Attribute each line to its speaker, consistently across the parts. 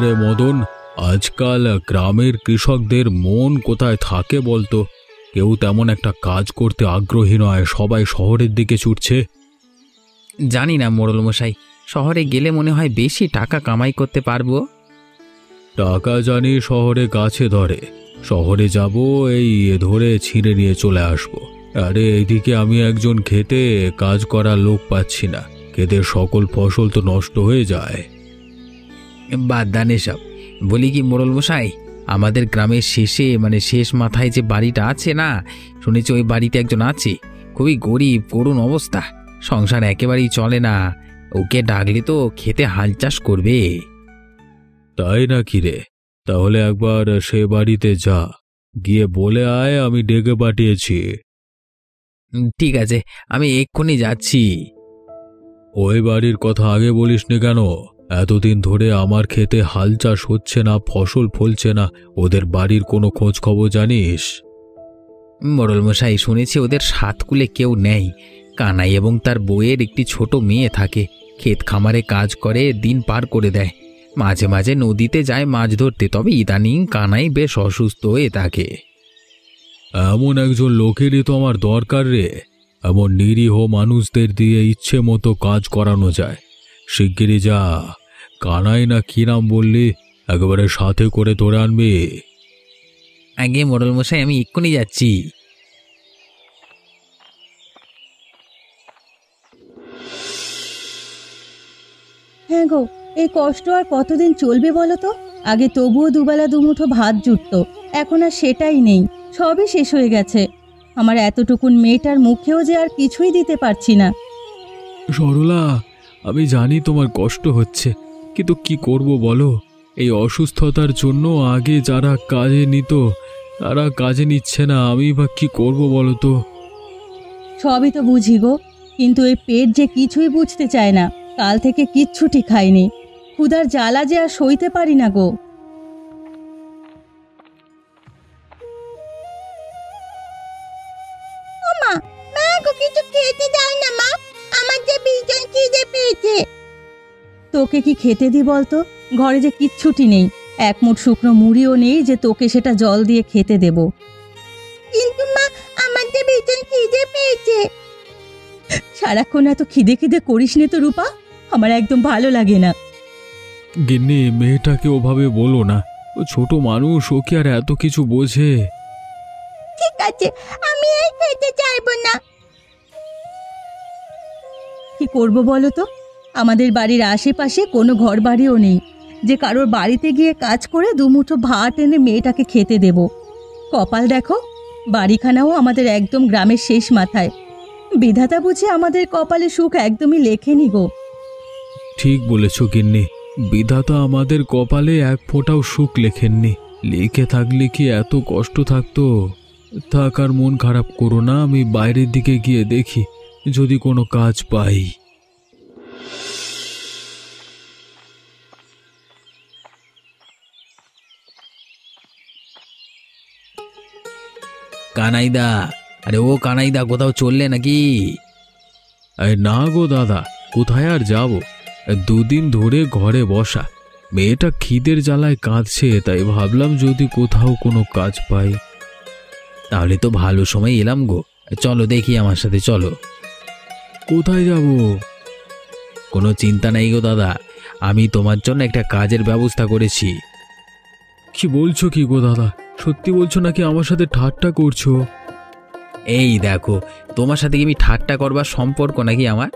Speaker 1: রে মদন, আজকাল গ্রামের কৃষকদের মন কোথায় থাকে বলতো? কেউ তেমন একটা কাজ করতে আগ্রহী নয়, সবাই শহরের দিকে ছুটছে।
Speaker 2: জানি না মোড়ল মশাই, শহরে গেলে মনে হয় বেশি টাকা কামাই করতে পারবো।
Speaker 1: টাকা জানি শহরে গাছে ধরে, শহরে যাব এই ধরে ছিঁড়ে নিয়ে চলে আসব। আরে এইদিকে আমি একজন খেতে কাজ করার লোক পাচ্ছি না, ক্ষেতের সকল ফসল তো নষ্ট হয়ে যায়।
Speaker 2: বাদ দান এসব। বলি কি মোড়ল মশাই, আমাদের গ্রামের শেষে শেষ মাথায় যে বাড়িটা আছে না, শুনেছি ওই বাড়িতে একজন আছে, খুবই গরিব, করুণ অবস্থা, সংসার একেবারেই চলে না। ওকে ডাকলে তো খেতে হাল চাষ করবে।
Speaker 1: তাই নাকি রে? তাহলে একবার সে বাড়িতে যা, গিয়ে বলে আয় আমি ডেকে পাঠিয়েছি।
Speaker 2: ঠিক আছে, আমি এক্ষুনি যাচ্ছি।
Speaker 1: ওই বাড়ির কথা আগে বলিসনি কেন? এতদিন ধরে আমার খেতে হাল চাষ হচ্ছে না, ফসল ফলছে না, ওদের বাড়ির কোনো খোঁজ খবর জানিস?
Speaker 2: মোড়ল মশাই, শুনেছি ওদের সাতকুলে কেউ নেই। কানাই এবং তার বউয়ের একটি ছোট মেয়ে থাকে, ক্ষেত খামারে কাজ করে দিন পার করে দেয়। মাঝে মাঝে নদীতে যায় মাছ ধরতে, তবে ইদানিং কানাই বেশ অসুস্থ হয়ে থাকে।
Speaker 1: এমন একজন লোকেরই তো আমার দরকার রে। এমন নিরীহ মানুষদের দিয়ে ইচ্ছে মতো কাজ করানো যায়। শিগগিরই যা, কানাই না কি নাম বললি, একেবারে সাথে করে ধরে আনবি।
Speaker 2: আগে মোড়ল মশাই, আমি এক্ষুনি যাচ্ছি।
Speaker 3: হ্যাঁ গো, এই কষ্ট আর কতদিন চলবে বলো তো? আগে তবুও দুবেলা দুমুঠো ভাত জুটতো, এখন আর সেটাই নেই, সবই শেষ হয়ে গেছে। আমার এতটুকুন মেয়েটার মুখেও যে আর কিছুই দিতে পারছি না।
Speaker 1: সরলা, আমি জানি তোমার কষ্ট হচ্ছে, কিন্তু কি করব বলো? এই অসুস্থতার জন্য আগে যারা কাজে নিত তারা কাজে নিচ্ছে না, আমি বা কি করব বলো তো?
Speaker 3: সবই তো বুঝি গো, কিন্তু এই পেট যে কিছুই বুঝতে চায় না। কাল থেকে কিচ্ছুটি খাইনি, ক্ষুধার জ্বালা যে আর সইতে পারি না গো। মা, মা গো, কিছু খেতে দাও না মা, আমার যে ভীষণ খিদে পেয়েছে। তোকে কি খেতে দি বলতো? ঘরে যে কিচ্ছুটি নেই, এক মুঠ শুকনো মুড়িও নেই যে তোকে সেটা জল দিয়ে খেতে দেব। কিন্তু মা, আমার যে ভীষণ খিদে পেয়েছে। সারাক্ষণ এত খিদে খিদে করিস নে তো রূপা, আমার একদম ভালো লাগে না।
Speaker 1: গিন্নি, মেয়েটাকে ওভাবে বলো না, ও ছোট মানুষ, ও কি আর এত কিছু বোঝে?
Speaker 3: ঠিক আছে, আমি এই খেতে চাইবো না। কি করব বলো তো? আমাদের বাড়ির আশেপাশে কোনো ঘর বাড়িও নেই যে কারোর বাড়িতে গিয়ে কাজ করে দুমুঠো ভাত এনে মেয়েটাকে খেতে দেব। কপাল দেখো, বাড়িখানাও আমাদের একদম গ্রামের শেষ মাথায়। বিধাতা বুঝি আমাদের কপালে সুখ একদমই লেখেনি গো।
Speaker 1: ঠিক বলেছ গিন্নি, বিধাতা আমাদের কপালে এক ফোঁটাও সুখ লেখেননি। লিখে থাকলে কি এত কষ্ট থাকতো? থাক, আর মন খারাপ করো না, আমি বাইরের দিকে গিয়ে দেখি যদি কোনো কাজ পাই।
Speaker 2: কানাইদা, আরে ও কানাইদা, কোথাও চললে নাকি?
Speaker 1: না গো দাদা, কোথায় আর যাব? দুদিন ধরে ঘরে বসা, মেয়েটা খিদের জ্বালায় কাঁদছে, তাই ভাবলাম যদি কোথাও কোনো কাজ পাই।
Speaker 2: তাহলে তো ভালো সময় এলাম গো, চলো দেখি, আমার সাথে চলো।
Speaker 1: কোথায় যাব?
Speaker 2: কোনো চিন্তা নেই গো দাদা, আমি তোমার জন্য একটা কাজের ব্যবস্থা করেছি।
Speaker 1: কি বলছো কি গো দাদা? সত্যি বলছো নাকি আমার সাথে ঠাট্টা করছো?
Speaker 2: এই দেখো, তোমার সাথে কি আমি ঠাট্টা করবার সম্পর্ক নাকি আমার?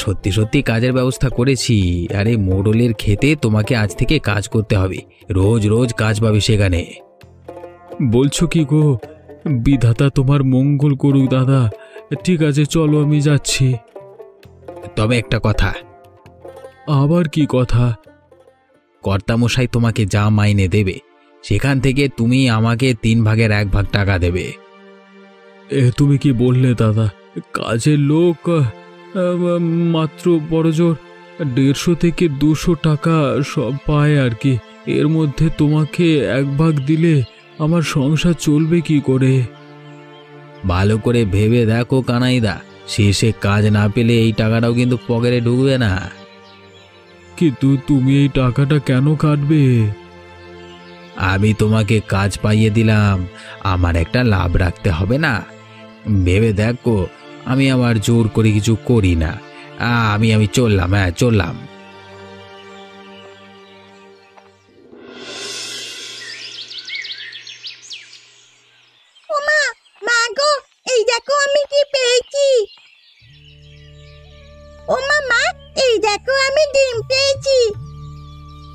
Speaker 2: সত্যি সত্যি কাজের ব্যবস্থা করেছি। আরে মোড়লের খেতে তোমাকে আজ থেকে কাজ করতে হবে, রোজ রোজ কাজ পাবে সেখানে।
Speaker 1: বলছো কি গো? বিধাতা তোমার মঙ্গল করুক দাদা। ঠিক আছে, চলো আমি যাচ্ছি।
Speaker 2: তবে একটা কথা।
Speaker 1: আবার কি কথা?
Speaker 2: কর্তামশাই তোমাকে যা মাইনে দেবে সেখান থেকে তুমি আমাকে 3 ভাগের 1 ভাগ টাকা দেবে।
Speaker 1: এ তুমি কি বললে দাদা? কাজের লোক মাত্র বড়জোর 150 থেকে 200 টাকা সব পায় আর কি। এর মধ্যে তোমাকে 1 ভাগ দিলে আমার সংসার চলবে কি করে?
Speaker 2: ভালো করে ভেবে দেখো কানাইদা, শেষে কাজ না পেলে এই টাকাটাও কিন্তু পকেটে ঢুকবে না।
Speaker 1: কিন্তু তুমি এই টাকাটা কেন কাটবে?
Speaker 2: আমি তোমাকে কাজ পাইয়ে দিলাম, আমার একটা লাভ রাখতে হবে না? ভেবে দেখো, আমি আমার জোর করে কিছু করি না। আমি চললাম, চললাম।
Speaker 3: ওমা, মা গো, এই দেখো আমি কি পেয়েছি। ওমা মা, এই দেখো আমি ডিম পেয়েছি।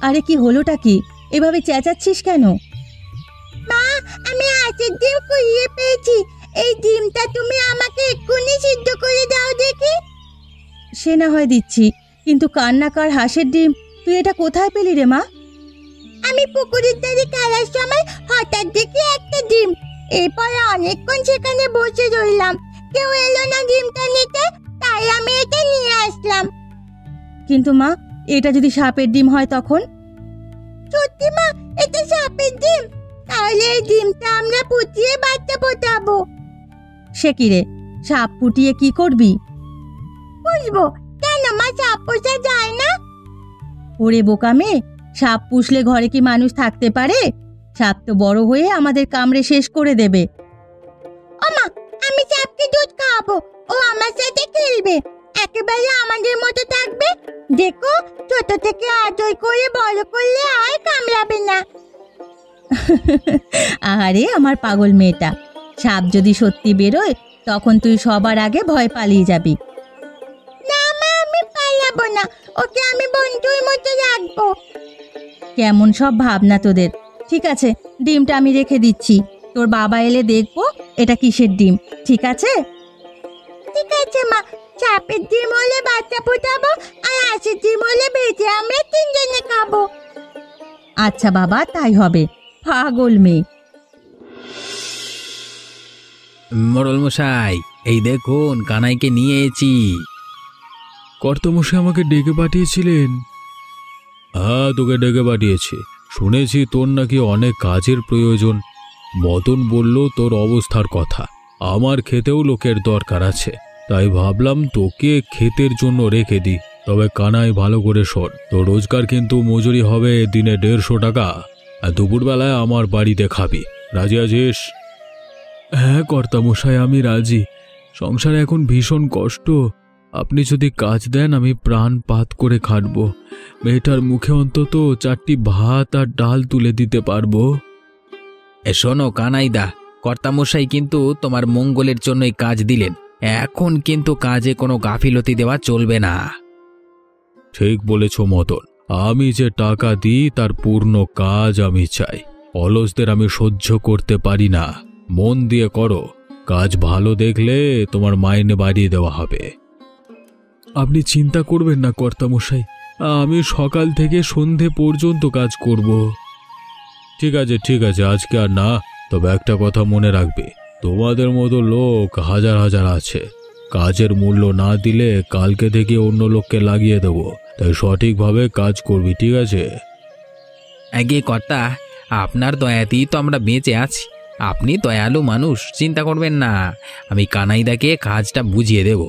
Speaker 3: আরে কি হলোটা কি? এভাবে চেঁচাচ্ছিস কেন? মা, আমি হাঁসের ডিম কুড়িয়ে পেয়েছি। এই ডিমটা তুমি আমাকে এক্ষুনি সিদ্ধ করে দাও দেখি। সে না হয় দিচ্ছি, কিন্তু কান্নাকার হাঁসের ডিম তুই এটা কোথায় পেলি রে মা? আমি পুকুরের ধারে খেলার সময় হঠাৎ দেখি একটা ডিম। এরপরে অনেকক্ষণ সেখানে বসে রইলাম, কেউ এলো না ডিমটা নিতে, তাই আমি এটা নিয়ে আসলাম। কিন্তু মা, এটা যদি সাপের ডিম হয় তখন? সত্যি মা, এটা সাপের ডিম? তাহলে এই ডিমটা আমরা ফুটিয়ে বাচ্চা ফোটাবো। সে কি রে, সাপ ফুটিয়ে কি করবি? বুঝবো কেন মা, সাপ পোষা যায় না? ওরে বোকা মেয়ে, সাপ পুষলে ঘরে কি মানুষ থাকতে পারে? সাপ তো বড় হয়ে আমাদের কামড়ে শেষ করে দেবে। ওমা, আমি সাপকে দুধ খাওয়াবো, ও আমার সাথে খেলবে, একেবারে আমাদের মতো থাকবে। দেখো, ছোট থেকে আদর করে বড় করলে আর কামড়াবে না। আরে আমার পাগল মেয়েটা, সাপ যদি সত্যি বেরোয় তখন তুই সবার আগে ভয় পালিয়ে যাবি। না মা, আমি পালাবো না, ওকে আমি বন্ধুর মতো রাখবো। কেমন সব ভাবনা তোদের। ঠিক আছে, ডিমটা আমি রেখে দিচ্ছি, তোর বাবা এলে দেখবো এটা কিসের ডিম। ঠিক আছে? ঠিক আছে মা, সাপের ডিম হলে বাচ্চা ফোটাবো, আর হাঁসের ডিম হলে ভেজে আমরা তিনজনে খাবো। আচ্ছা বাবা, তাই হবে। পাগল মেয়ে।
Speaker 2: মোড়ল মশাই, এই দেখুন কানাইকে নিয়ে এসেছি।
Speaker 1: কর্তামশাই আমাকে ডেকে পাঠিয়েছিলেন? হ্যাঁ, তোকে ডেকে পাঠিয়েছি। শুনেছি তোর নাকি অনেক কাজের প্রয়োজন। মদন বলল তোর অবস্থার কথা। আমার খেতেও লোকের দরকার আছে, তাই ভাবলাম তোকে ক্ষেতের জন্য রেখে দিই। তবে কানাই, ভালো করে শোন, তোর রোজগার কিন্তু মজুরি হবে দিনে 150 টাকা, আর দুপুরবেলায় আমার বাড়িতে খাবি। রাজি আছিস? হ্যাঁ কর্তামশাই, আমি রাজি। সংসারে এখন ভীষণ কষ্ট। আপনি যদি কাজ দেন আমি প্রাণপাত করে খাটব। মেয়েটার মুখে অন্তত 4টি ভাত আর ডাল তুলে দিতে পারবো।
Speaker 2: শোনো কানাইদা, কর্তামশাই কিন্তু তোমার মঙ্গলের জন্যই কাজ দিলেন, এখন কিন্তু কাজে কোনো গাফিলতি দেওয়া চলবে না।
Speaker 1: ঠিক বলেছ মদন, আমি যে টাকা দিই তার পূর্ণ কাজ আমি চাই। অলসদের আমি সহ্য করতে পারি না। মন দিয়ে করো, কাজ ভালো দেখলে তোমার মাইনে বাড়িয়ে দেওয়া হবে। আপনি চিন্তা করবেন না কর্তামশাই, আমি সকাল থেকে সন্ধে পর্যন্ত কাজ করব। ঠিক আছে ঠিক আছে, আজকে আর না। তবে একটা কথা মনে রাখবে, তোমাদের মতো লোক হাজার হাজার আছে। কাজের মূল্য না দিলে কালকে থেকে অন্য লোককে লাগিয়ে দেবো। তাই সঠিকভাবে কাজ করবি, ঠিক আছে?
Speaker 2: আগে কর্তা, আপনার দয়াতেই তো আমরা বেঁচে আছি। আপনি দয়ালু মানুষ, চিন্তা করবেন না, আমি কানাইদাকে কাজটা বুঝিয়ে দেব।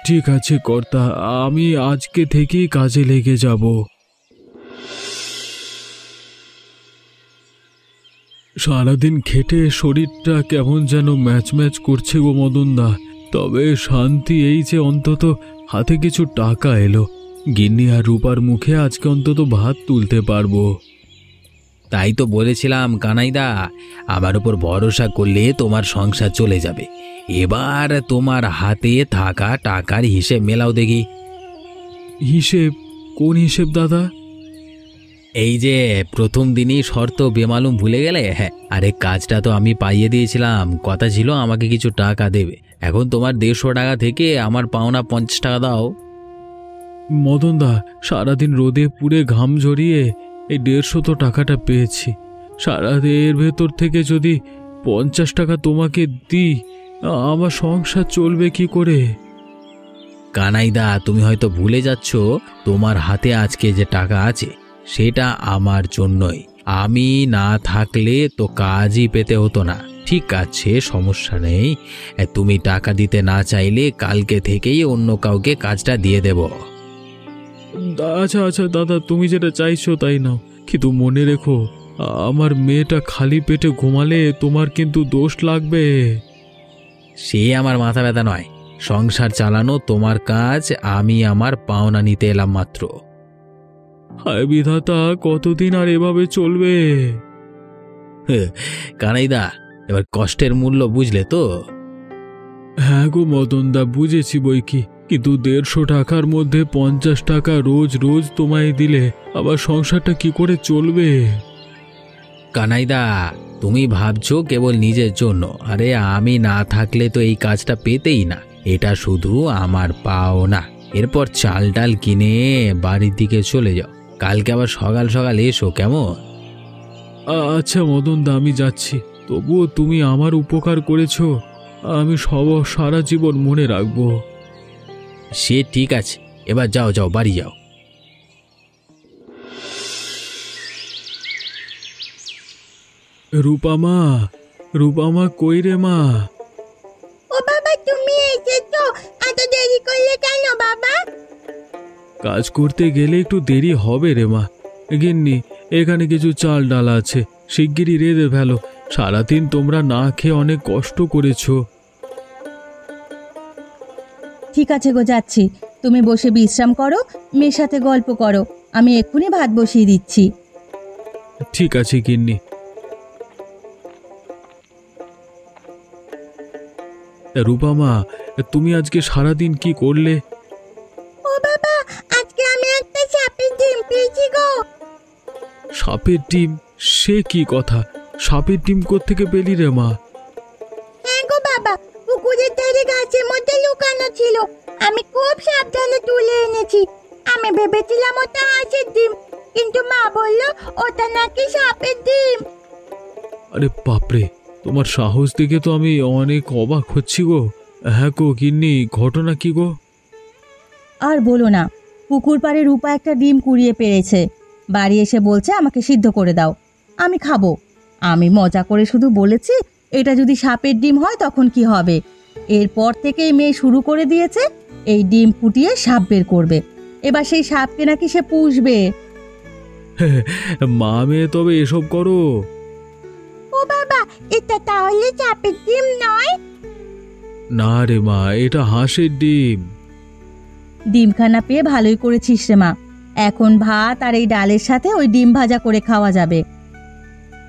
Speaker 1: ঠিক আছে কর্তা, আমি আজকে থেকেই কাজে লেগে যাব। সারাদিন খেটে শরীরটা কেমন যেন ম্যাচ ম্যাচ করছে গো মদনদা। তবে শান্তি এই যে অন্তত হাতে কিছু টাকা এলো। গিন্নি আর রূপার মুখে আজকে অন্তত ভাত তুলতে পারবো।
Speaker 2: তাই তো বলেছিলাম কানাইদা, আমার উপর ভরসা করলে তোমার সংসার চলে যাবে। এবার তোমার হাতে থাকা টাকার হিসেব মেলাও দেখি।
Speaker 1: হিসেব? কোন হিসেব দাদা?
Speaker 2: এই যে প্রথম দিনই শর্ত বেমালুম ভুলে গেলে? হ্যাঁ, আরে কাজটা তো আমি পাইয়ে দিয়েছিলাম, কথা ছিল আমাকে কিছু টাকা দেবে। এখন তোমার 150 টাকা থেকে আমার পাওনা 50 টাকা দাও।
Speaker 1: মদনদা, সারাদিন রোদে পুড়ে ঘাম ঝরিয়ে এই 150 তো টাকাটা পেয়েছি। এর ভেতর থেকে যদি 50 টাকা তোমাকে দিই, আমার সংসার চলবে কি করে?
Speaker 2: কানাইদা, তুমি হয়তো ভুলে যাচ্ছ, তোমার হাতে আজকে যে টাকা আছে সেটা আমার জন্যই। আমি না থাকলে তো কাজই পেতে হতো না। ঠিক আছে, সমস্যা নেই। তুমি টাকা দিতে না চাইলে কালকে থেকেই অন্য কাউকে কাজটা দিয়ে দেব।
Speaker 1: আচ্ছা আচ্ছা দাদা, তুমি যেটা চাইছো তাই নাও, কিন্তু মনে রেখো আমার মেয়েটা খালি পেটে ঘুমালে তোমার কিন্তু দোষ লাগবে।
Speaker 2: সে আমার মাথা ব্যথা নয়, সংসার চালানো তোমার কাজ, আমি আমার পাওনা নিতে এলাম মাত্র।
Speaker 1: হায় বিধাতা, কতদিন আর এভাবে চলবে?
Speaker 2: কানাইদা, এবার কষ্টের মূল্য বুঝলে তো?
Speaker 1: হ্যাঁ গো মদনদা, বুঝেছি বই কি, কিন্তু 150 টাকার মধ্যে 50 টাকা রোজ রোজ তোমায় দিলে আবার সংসারটা কি করে চলবে?
Speaker 2: কানাইদা, তুমি ভাবছো কেবল নিজের জন্য, আরে আমি না থাকলে তো এই কাজটা পেতেই না। এটা শুধু আমার পাওনা। এরপর চাল ডাল কিনে বাড়ির দিকে চলে যাও, কালকে আবার সকাল সকাল এসো, কেমন?
Speaker 1: আচ্ছা মদনদা, আমি যাচ্ছি, তবুও তুমি আমার উপকার করেছো, আমি সারা জীবন মনে রাখবো।
Speaker 2: সে ঠিক আছে, এবার যাও যাও, বাড়ি যাও।
Speaker 1: রূপামা, রূপামা কই রে মা?
Speaker 3: ও বাবা, তুমি এসেছো? এত দেরি করলে কেন বাবা?
Speaker 1: কাজ করতে গেলে একটু দেরি হবে রে মা। গিন্নি, এখানে কিছু চাল ডাল আছে, শিগগিরই রেঁধে ফেলো। সারাদিন তোমরা না খেয়ে অনেক কষ্ট করেছো।
Speaker 3: ঠিক আছে গো, যাচ্ছি। তুমি বসে বিশ্রাম করো, মেয়ের সাথে গল্প করো, আমি এক্ষুনি ভাত বসিয়ে দিচ্ছি।
Speaker 1: ঠিক আছে গিন্নি। রূপামা, তুমি আজকে সারাদিন কি করলে?
Speaker 3: ও বাবা, আজকে আমি একটা সাপের ডিম পেয়েছি গো।
Speaker 1: সাপের ডিম? সে কি কথা, সাপের ডিম কোত্থেকে পেলি রে মা?
Speaker 3: হ্যাঁ গো বাবা, পুকুরের ধারে গাছের মধ্যে লুকানো ছিল, আমি খুব সাবধানে তুলে এনেছি। আমি ভেবেছিলাম ওটা হাঁসের ডিম, কিন্তু মা বলল ওটা নাকি সাপের ডিম।
Speaker 1: আরে বাপরে, তোমার সাহস দেখে তো আমি অনেক অবাক হচ্ছি গো। হ্যাঁ গো গিন্নি, ঘটনা কি গো?
Speaker 3: আর বলো না, পুকুর পাড়ে রূপা একটা ডিম কুড়িয়ে পেরেছে, বাড়ি এসে বলছে আমাকে সিদ্ধ করে দাও, আমি খাবো। আমি মজা করে শুধু বলেছি এটা যদি সাপের ডিম হয় তখন কি হবে। এরপর থেকে এই মেয়ে শুরু করে দিয়েছে এই ডিম ফুটিয়ে সাপ বের করবে, এবার সেই সাপকে নাকি সে পুষবে।
Speaker 1: মা মেয়ে তবে এসব করো?
Speaker 3: ও বাবা, এটা তাহলে সাপের ডিম নয়?
Speaker 1: না রে মা, এটা হাঁসের ডিম।
Speaker 3: ডিমখানা পেয়ে ভালোই করেছিস রে মা, এখন ভাত আর এই ডালের সাথে ওই ডিম ভাজা করে খাওয়া যাবে।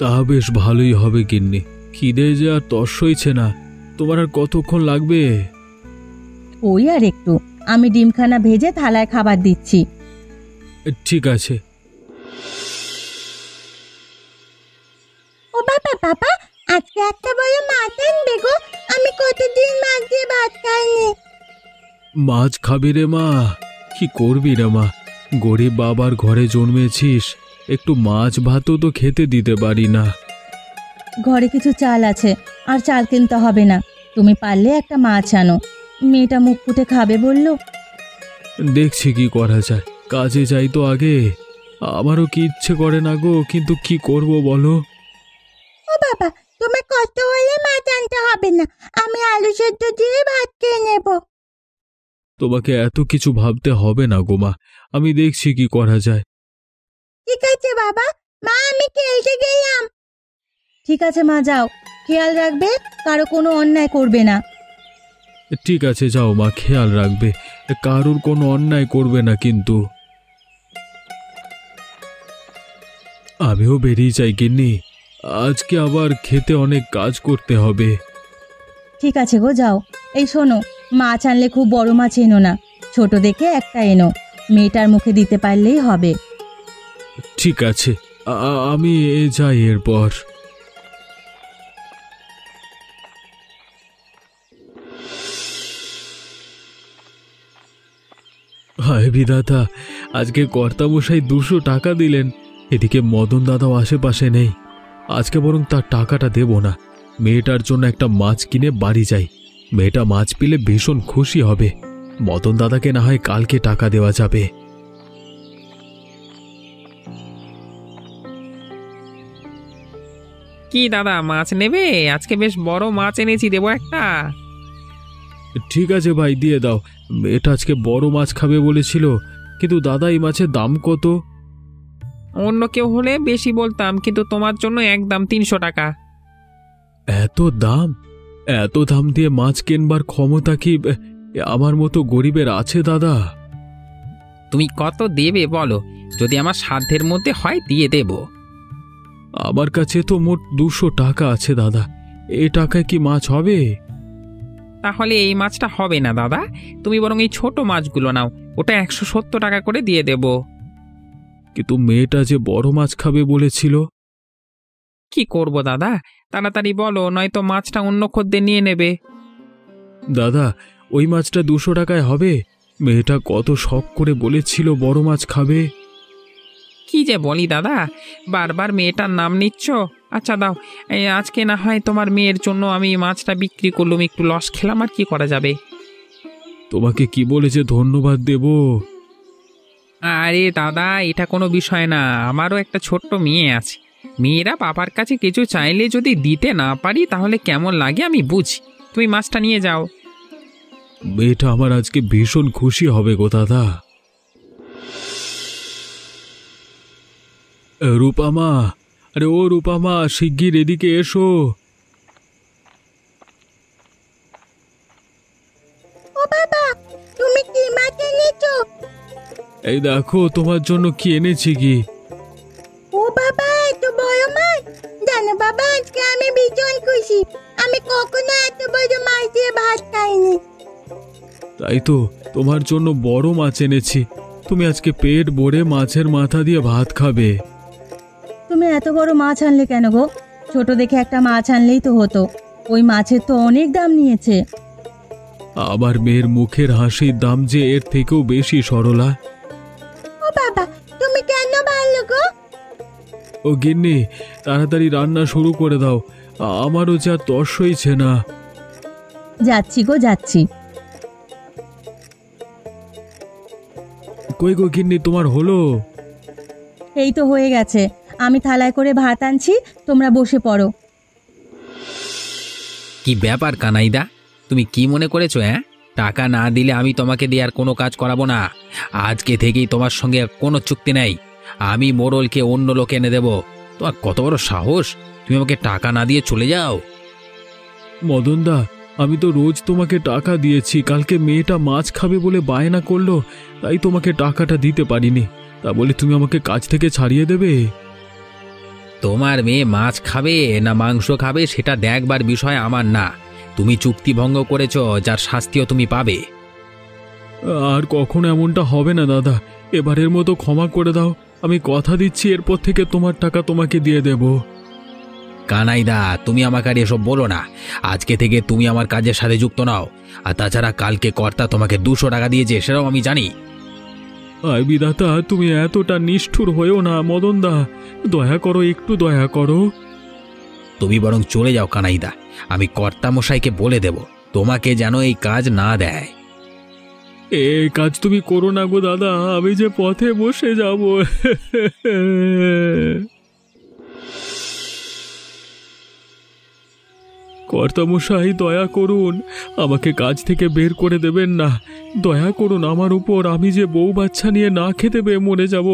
Speaker 1: তা বেশ ভালোই হবে গিন্নি, খিদে যে আর তর সইছে না। তোমার আর কতক্ষণ লাগবে?
Speaker 3: ওই আর একটু, আমি ডিমখানা ভেজে থালায় খাবার দিচ্ছি।
Speaker 1: ঠিক আছে।
Speaker 3: ও বাবা বাবা, আজকে একটা বড় মাছ আনবে গো, আমি কতদিন মাছ দিয়ে ভাত খাইনি।
Speaker 1: মাছ খাবি রে মা? কি করবি রে মা, গরিব বাবার ঘরে জন্মেছিস, একটু মাছ ভাতও তো খেতে দিতে পারি না।
Speaker 3: ঘরে কিছু চাল আছে, আর চাল কিনতে হবে না, তুমি পারলে একটা মাছ আনো, মেয়েটা মুখ ফুটে খাবে বললো।
Speaker 1: দেখছি কি করা যায়, কাজে যাই তো আগে। আমারও কি ইচ্ছে করে না গো, কিন্তু কি করব বলো?
Speaker 3: ও বাবা, তোমার কষ্ট হলে মাছ আনতে হবে না, আমি আলু সেদ্ধ দিয়ে ভাত খেয়ে নেব।
Speaker 1: তোমাকে এত কিছু ভাবতে হবে না গো মা, আমি দেখছি কি করা যায়।
Speaker 3: ঠিক আছে বাবা, মা আমি খেলতে গেলাম। ঠিক আছে মা, যাও, খেয়াল রাখবে কারো কোনো অন্যায় করবে না।
Speaker 1: ঠিক আছে যাও মা, খেয়াল রাখবে, কারোর কোনো অন্যায় করবে না কিন্তু। আমিও বেরিয়ে যাই গিন্নি, আজকে আবার খেতে অনেক কাজ করতে হবে।
Speaker 3: ঠিক আছে গো, যাও। এই শোনো, মাছ আনলে খুব বড় মাছ এনো না, ছোট দেখে একটা এনো, মেয়েটার মুখে দিতে পারলেই হবে।
Speaker 1: ঠিক আছে, আমি যাই এরপর। হায় বিধাতা, আজকে কর্তামশাই 200 টাকা দিলেন, এদিকে মদন দাদাও আশেপাশে নেই। আজকে বরং তার টাকাটা দেব না, মেয়েটার জন্য একটা মাছ কিনে বাড়ি যাই। মেয়েটা মাছ পেলে ভীষণ খুশি হবে। মদন দাদাকে না হয় কালকে টাকা দেওয়া যাবে।
Speaker 4: কি দাদা, মাছ নেবে? আজকে বেশ বড় মাছ এনেছি, দেবো একটা?
Speaker 1: ঠিক আছে ভাই, দিয়ে দাও। মেয়েটা আজকে বড় মাছ খাবে বলেছিল, কিন্তু দাদা এই মাছের দাম কত?
Speaker 4: অন্য কেউ হলে বেশি বলতাম, কিন্তু তোমার জন্য একদম 300 টাকা।
Speaker 1: এত দাম? এত দাম দিয়ে মাছ কেনবার ক্ষমতা কি আমার মতো গরিবের আছে দাদা?
Speaker 2: তুমি কত দেবে বলো, যদি আমার সাধ্যের মধ্যে হয় দিয়ে দেব।
Speaker 1: আমার কাছে তো মোট 200 টাকা আছে দাদা, এ টাকায় কি মাছ হবে?
Speaker 4: তাহলে এই মাছটা হবে না দাদা, তুমি বরং এই ছোট মাছগুলো নাও, ওটা 170 টাকা করে দিয়ে দেব।
Speaker 1: কিন্তু মেয়েটা যে বড় মাছ খাবে বলেছিল।
Speaker 4: কি করব দাদা, তাড়াতাড়ি বলো, নয়তো মাছটা অন্য খদ্দের নিয়ে নেবে।
Speaker 1: দাদা ওই মাছটা 200 টাকায় হবে? মেয়েটা কত শখ করে বলেছিল বড় মাছ খাবে।
Speaker 4: কি যে বলি দাদা, বারবার মেয়েটার নাম নিচ্ছ। আচ্ছা দাও, এই আজকে না হয় তোমার মেয়ের জন্য আমি মাছটা বিক্রি করলাম, একটু লস খেলাম, আর কি করা যাবে।
Speaker 1: তোমাকে কি বলে যে ধন্যবাদ দেব?
Speaker 4: আরে দাদা, এটা কোনো বিষয় না, আমারও একটা ছোট্ট মেয়ে আছে। মেয়েরা বাবার কাছে কিছু চাইলে যদি দিতে না পারি তাহলে কেমন লাগে আমি বুঝি। তুমি মাছটা নিয়ে যাও।
Speaker 1: মেয়েটা আমার আজকে ভীষণ খুশি হবে গো দাদা। রূপামা, আরে ও রূপামা, শিগগির এদিকে এসো।
Speaker 3: ও বাবা, তুমি কি মাছ এনেছো?
Speaker 1: এই দেখো তোমার জন্য কি এনেছি। কি?
Speaker 3: ও বাবা, এত বড় মাছ! জানো বাবা, আজকে আমি ভীষণ খুশি। আমি কখনো এত বড় মাছ দিয়ে ভাত খাইনি।
Speaker 1: তাই তো, তোমার জন্য বড় মাছ এনেছি। তুমি আজকে পেট ভরে মাছের মাথা দিয়ে ভাত খাবে।
Speaker 3: তুমি এত বড় মাছ আনলে কেন গো? ছোট দেখে একটা মাছ আনলেই তো হতো। ওই মাছের তো অনেক দাম নিয়েছে।
Speaker 1: আবার মেয়ের মুখের হাসির দাম যে এর থেকেও বেশি সরলা।
Speaker 3: ও বাবা, তুমি কেন ভালো গো?
Speaker 1: ও গিন্নি, তাড়াতাড়ি রান্না শুরু করে দাও, আমারও যা তর সইছে না।
Speaker 3: যাচ্ছি গো, যাচ্ছি।
Speaker 1: কই গো গিন্নি, তোমার হলো?
Speaker 3: এই তো হয়ে গেছে। আমি থালায় করে ভাত আনছি, তোমরা বসে পড়ো।
Speaker 2: কি ব্যাপার কানাইদা, তুমি কি মনে করেছো? টাকা না দিলে আমি তোমাকে দিয়ে আর কোনো কাজ করাবো না। আজকে থেকেই তোমার সঙ্গে কোনো চুক্তি নেই। আমি মোড়লকে অন্য লোক এনে দেব। তোমার কত বড় সাহস, তুমি আমাকে টাকা না দিয়ে চলে যাও?
Speaker 1: মদনদা, আমি তো রোজ তোমাকে টাকা দিয়েছি। কালকে মেয়েটা মাছ খাবে বলে বায়না করলো, তাই তোমাকে টাকাটা দিতে পারিনি। তা বলে তুমি আমাকে কাজ থেকে ছাড়িয়ে দেবে?
Speaker 2: তোমার মেয়ে মাছ খাবে না মাংস খাবে সেটা দেখবার বিষয় আমার না। তুমি চুক্তি ভঙ্গ করেছো, যার শাস্তিও তুমি পাবে।
Speaker 1: আর কখনো এমনটা হবে না দাদা, এবারের মতো ক্ষমা করে দাও। আমি কথা দিচ্ছি এরপর থেকে তোমার টাকা তোমাকে দিয়ে দেব।
Speaker 2: কানাইদা, তুমি আমাকে আর এসব বলো না। আজকে থেকে তুমি আমার কাজের সাথে যুক্ত নাও। আর তাছাড়া কালকে কর্তা তোমাকে 200 টাকা দিয়েছে, সেটাও আমি জানি।
Speaker 1: আয় বিধাতা, তুমি এতটা নিষ্ঠুর হয়েও না মদনদা, দয়া করো, একটু দয়া করো।
Speaker 2: তুমি বরং চলে যাও কানাইদা, আমি কর্তা মশাইকে বলে দেব তোমাকে যেন এই কাজ না দেয়।
Speaker 1: এই কাজ তুমি করো না গো দাদা, আমি যে পথে বসে যাব। কর্তামশাই দয়া করুন, আমাকে কাজ থেকে বের করে দেবেন না। দয়া করুন আমার উপর, আমি যে বউ বাচ্চা নিয়ে না খেতে পেয়ে মরে যাব।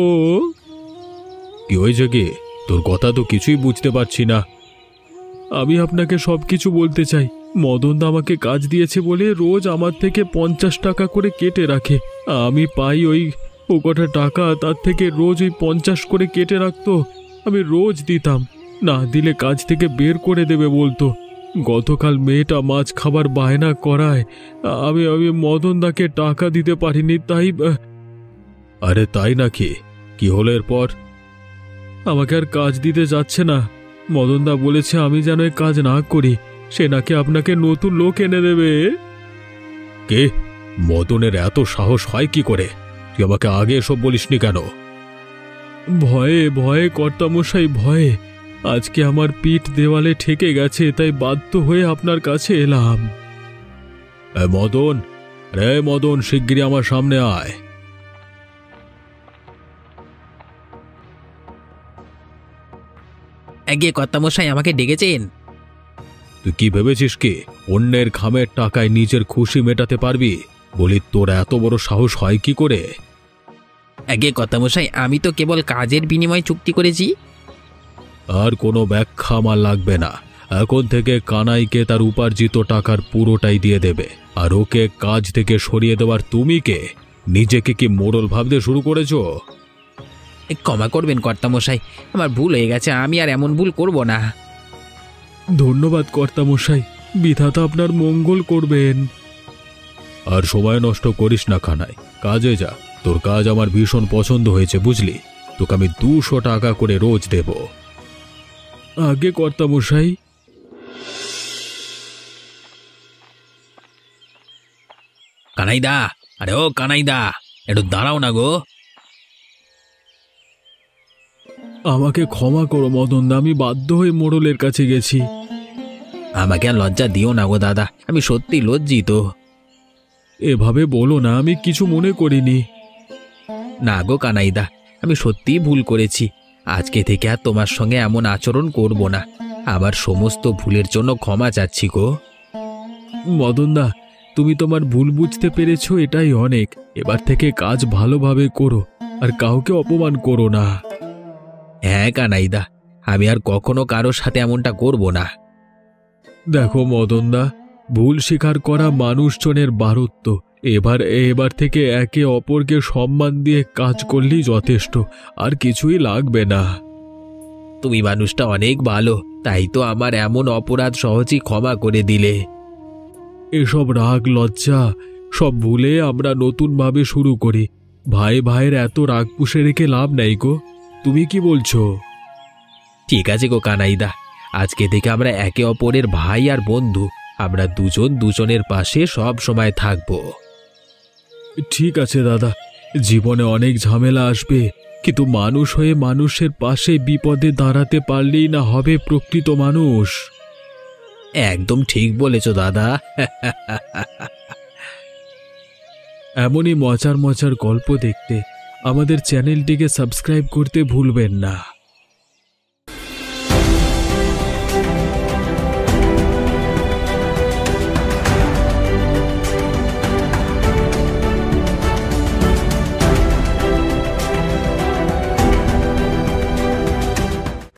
Speaker 1: কি হয়েছে কি? তোর কথা তো কিছুই বুঝতে পারছি না। আমি আপনাকে সবকিছু বলতে চাই। মদনদা আমাকে কাজ দিয়েছে বলে রোজ আমার থেকে 50 টাকা করে কেটে রাখে। আমি পাই ও কটা টাকা, তার থেকে রোজ ওই 50 করে কেটে রাখতো। আমি রোজ দিতাম, না দিলে কাজ থেকে বের করে দেবে বলতো। গতকাল মেয়েটা মাছ খাবার বায়না করায় আমি মদনদাকে টাকা দিতে পারিনি, তাই। আরে তাই নাকি? কি হলো এরপর? আমাকে আর কাজ দিতে যাচ্ছে না। মদনদা বলেছে আমি যেন এই কাজ না করি, সে নাকি আপনাকে নতুন লোক এনে দেবে। কে? মদনের এত সাহস হয় কি করে? তুই আমাকে আগে এসব বলিসনি কেন? ভয়ে ভয়ে কর্তামশাই, ভয়ে। আজকে আমার পিঠ দেওয়ালে ঠেকে গেছে, তাই বাধ্য হয়ে আপনার কাছে এলাম। মদন, রে মদন, শিগগিরই আমার সামনে আয়।
Speaker 2: আগে কর্তা মশাই আমাকে ডেকেছেন?
Speaker 1: তুই কি ভেবেছিস কি অন্যের খামের টাকায় নিজের খুশি মেটাতে পারবি? বলি তোর এত বড় সাহস হয় কি করে?
Speaker 2: আগে কর্তামশাই, আমি তো কেবল কাজের বিনিময়ে চুক্তি করেছি।
Speaker 1: আর কোনো ব্যাখ্যা আমার লাগবে না। এখন থেকে কানাইকে তার উপার্জিত টাকার পুরোটাই দিয়ে দেবে। আর ওকে কাজ থেকে সরিয়ে দেওয়ার তুমি কে? নিজেকে কি মোড়ল ভাবতে শুরু করেছো?
Speaker 2: ক্ষমা করবেন কর্তামশাই, আমার ভুল হয়ে গেছে, আমি আর এমন ভুল করব না।
Speaker 1: ধন্যবাদ কর্তামশাই, বিধাতা আপনার মঙ্গল করবেন। আর সময় নষ্ট করিস না কানাই, কাজে যা। তোর কাজ আমার ভীষণ পছন্দ হয়েছে, বুঝলি? তোকে আমি 200 টাকা করে রোজ দেব। আগে কর্তামশাই।
Speaker 2: কানাইদা, আরে ও কানাইদা, একটু দাঁড়াও না গো।
Speaker 1: আমাকে ক্ষমা করো মদনদা, আমি বাধ্য হয়ে মোড়লের কাছে গেছি।
Speaker 2: আমাকে আর লজ্জা দিও না গো দাদা, আমি সত্যি লজ্জিত।
Speaker 1: এভাবে বলো না, আমি কিছু মনে করিনি।
Speaker 2: না গো কানাইদা, আমি সত্যিই ভুল করেছি। আজকে থেকে আর তোমার সঙ্গে এমন আচরণ করব না। আমার সমস্ত ভুলের জন্য ক্ষমা চাচ্ছি গো।
Speaker 1: মদনদা, তুমি তোমার ভুল বুঝতে পেরেছো, এটাই অনেক। এবার থেকে কাজ ভালোভাবে করো, আর কাউকে অপমান করো না।
Speaker 2: হ্যাঁ কানাইদা, আমি আর কখনো কারোর সাথে এমনটা করব না।
Speaker 1: দেখো মদনদা, ভুল স্বীকার করা মানুষজনের বারত্ব। এবার থেকে একে অপরকে সম্মান দিয়ে কাজ করলেই যথেষ্ট, আর কিছুই লাগবে না।
Speaker 2: তুমি মানুষটা অনেক ভালো, তাই তো আমার এমন অপরাধ সহজেই ক্ষমা করে দিলে।
Speaker 1: এসব রাগ লজ্জা সব ভুলে আমরা নতুনভাবে শুরু করি। ভাই ভাইয়ের এত রাগ পুষে রেখে লাভ নেই গো। তুমি কি বলছো?
Speaker 2: ঠিক আছে গো কানাইদা, আজকে থেকে আমরা একে অপরের ভাই আর বন্ধু। আমরা দুজন দুজনের পাশে সব সময় থাকবো।
Speaker 1: ঠিক আছে দাদা, জীবনে অনেক ঝামেলা আসবে, কিন্তু মানুষ হয়ে মানুষের পাশে বিপদে দাঁড়াতে পারলেই না হবে প্রকৃত মানুষ।
Speaker 2: একদম ঠিক বলেছো দাদা।
Speaker 1: এমনই মজার মজার গল্প দেখতে আমাদের চ্যানেলটিকে সাবস্ক্রাইব করতে ভুলবেন না।